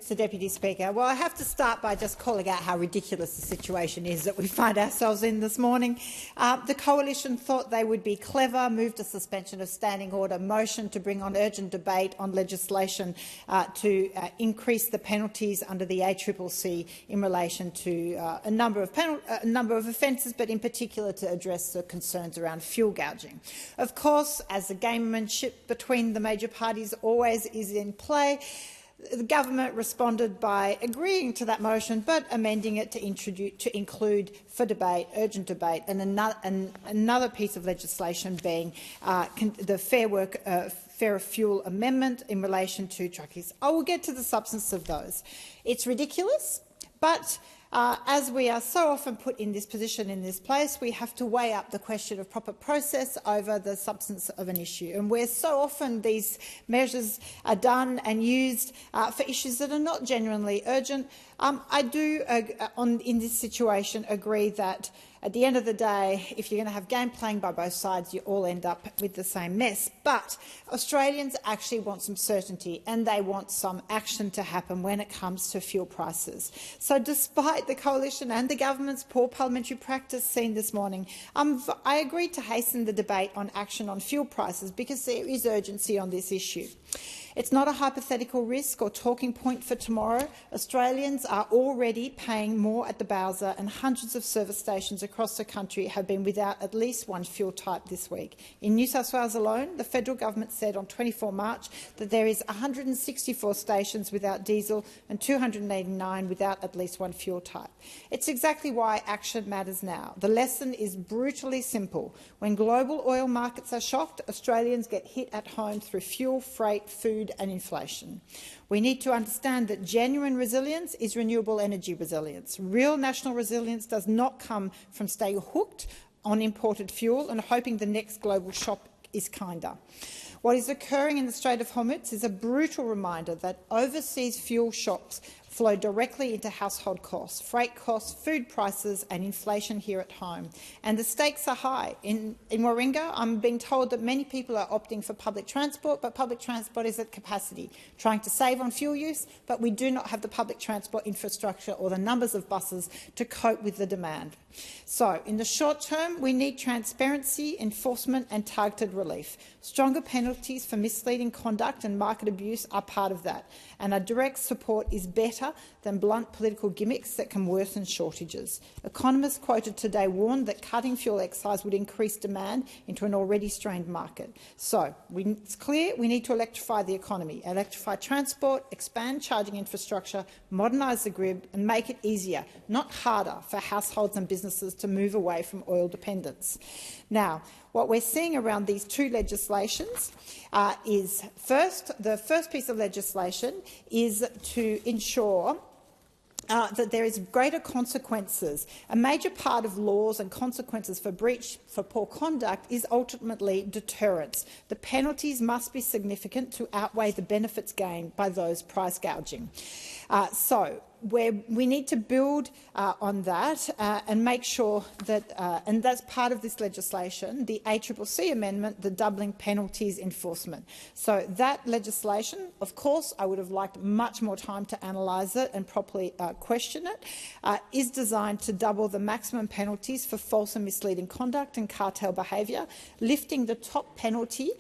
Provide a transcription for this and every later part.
Mr Deputy Speaker. Well, I have to start by just calling out how ridiculous the situation is that we find ourselves in this morning. The Coalition thought they would be clever, moved a suspension of standing order motion to bring on urgent debate on legislation to increase the penalties under the ACCC in relation to a number of offences, but in particular to address the concerns around fuel gouging. Of course, as the gamemanship between the major parties always is in play, the government responded by agreeing to that motion but amending it to include for debate, urgent debate, and another piece of legislation being the Fair Fuel Amendment in relation to truckees. I will get to the substance of those. It's ridiculous, but as we are so often put in this position in this place, we have to weigh up the question of proper process over the substance of an issue. And where so often these measures are done and used for issues that are not genuinely urgent, I do, in this situation, agree that at the end of the day, if you're going to have game playing by both sides, you all end up with the same mess. But Australians actually want some certainty, and they want some action to happen when it comes to fuel prices. So despite the Coalition and the government's poor parliamentary practice seen this morning, I agreed to hasten the debate on action on fuel prices because there is urgency on this issue. It's not a hypothetical risk or talking point for tomorrow. Australians are already paying more at the Bowser, and hundreds of service stations across the country have been without at least one fuel type this week. In New South Wales alone, the federal government said on 24 March that there is 164 stations without diesel and 289 without at least one fuel type. It's exactly why action matters now. The lesson is brutally simple. When global oil markets are shocked, Australians get hit at home through fuel, freight, food and inflation. We need to understand that genuine resilience is renewable energy resilience. Real national resilience does not come from staying hooked on imported fuel and hoping the next global shock is kinder. What is occurring in the Strait of Hormuz is a brutal reminder that overseas fuel shocks flow directly into household costs, freight costs, food prices and inflation here at home. And the stakes are high. In Warringah, I'm being told that many people are opting for public transport, but public transport is at capacity, trying to save on fuel use, but we do not have the public transport infrastructure or the numbers of buses to cope with the demand. So, in the short term, we need transparency, enforcement and targeted relief. Stronger penalties for misleading conduct and market abuse are part of that, and our direct support is better than blunt political gimmicks that can worsen shortages. Economists quoted today warned that cutting fuel excise would increase demand into an already strained market. So, it's clear we need to electrify the economy, electrify transport, expand charging infrastructure, modernise the grid and make it easier, not harder, for households and businesses to move away from oil dependence. Now, what we're seeing around these two legislations is, the first piece of legislation is to ensure that there is greater consequences. A major part of laws and consequences for breach for poor conduct is ultimately deterrence. The penalties must be significant to outweigh the benefits gained by those price gouging. We need to build on that and make sure that, and that's part of this legislation, the ACCC amendment, the doubling penalties enforcement. So that legislation, of course, I would have liked much more time to analyse it and properly question it, is designed to double the maximum penalties for false and misleading conduct and cartel behaviour, lifting the top penalty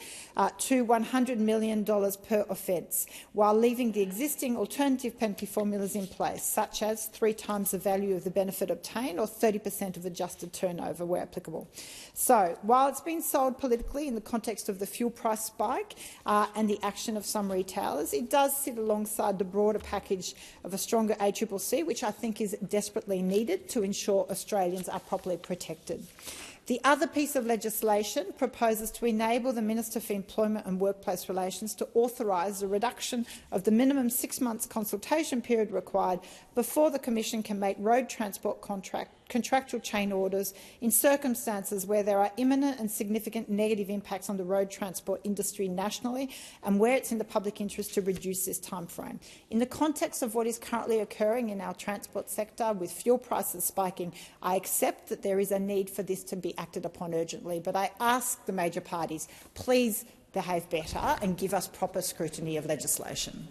to $100 million per offence, while leaving the existing alternative penalty formulas in place, such as 3 times the value of the benefit obtained or 30% of adjusted turnover where applicable. So, while it's been sold politically in the context of the fuel price spike and the action of some retailers, it does sit alongside the broader package of a stronger ACCC, which I think is desperately needed to ensure Australians are properly protected. The other piece of legislation proposes to enable the Minister for Employment and Workplace Relations to authorise the reduction of the minimum 6 months consultation period required before the Commission can make road transport contractual chain orders in circumstances where there are imminent and significant negative impacts on the road transport industry nationally and where it's in the public interest to reduce this timeframe. In the context of what is currently occurring in our transport sector with fuel prices spiking, I accept that there is a need for this to be acted upon urgently, but I ask the major parties, please behave better and give us proper scrutiny of legislation.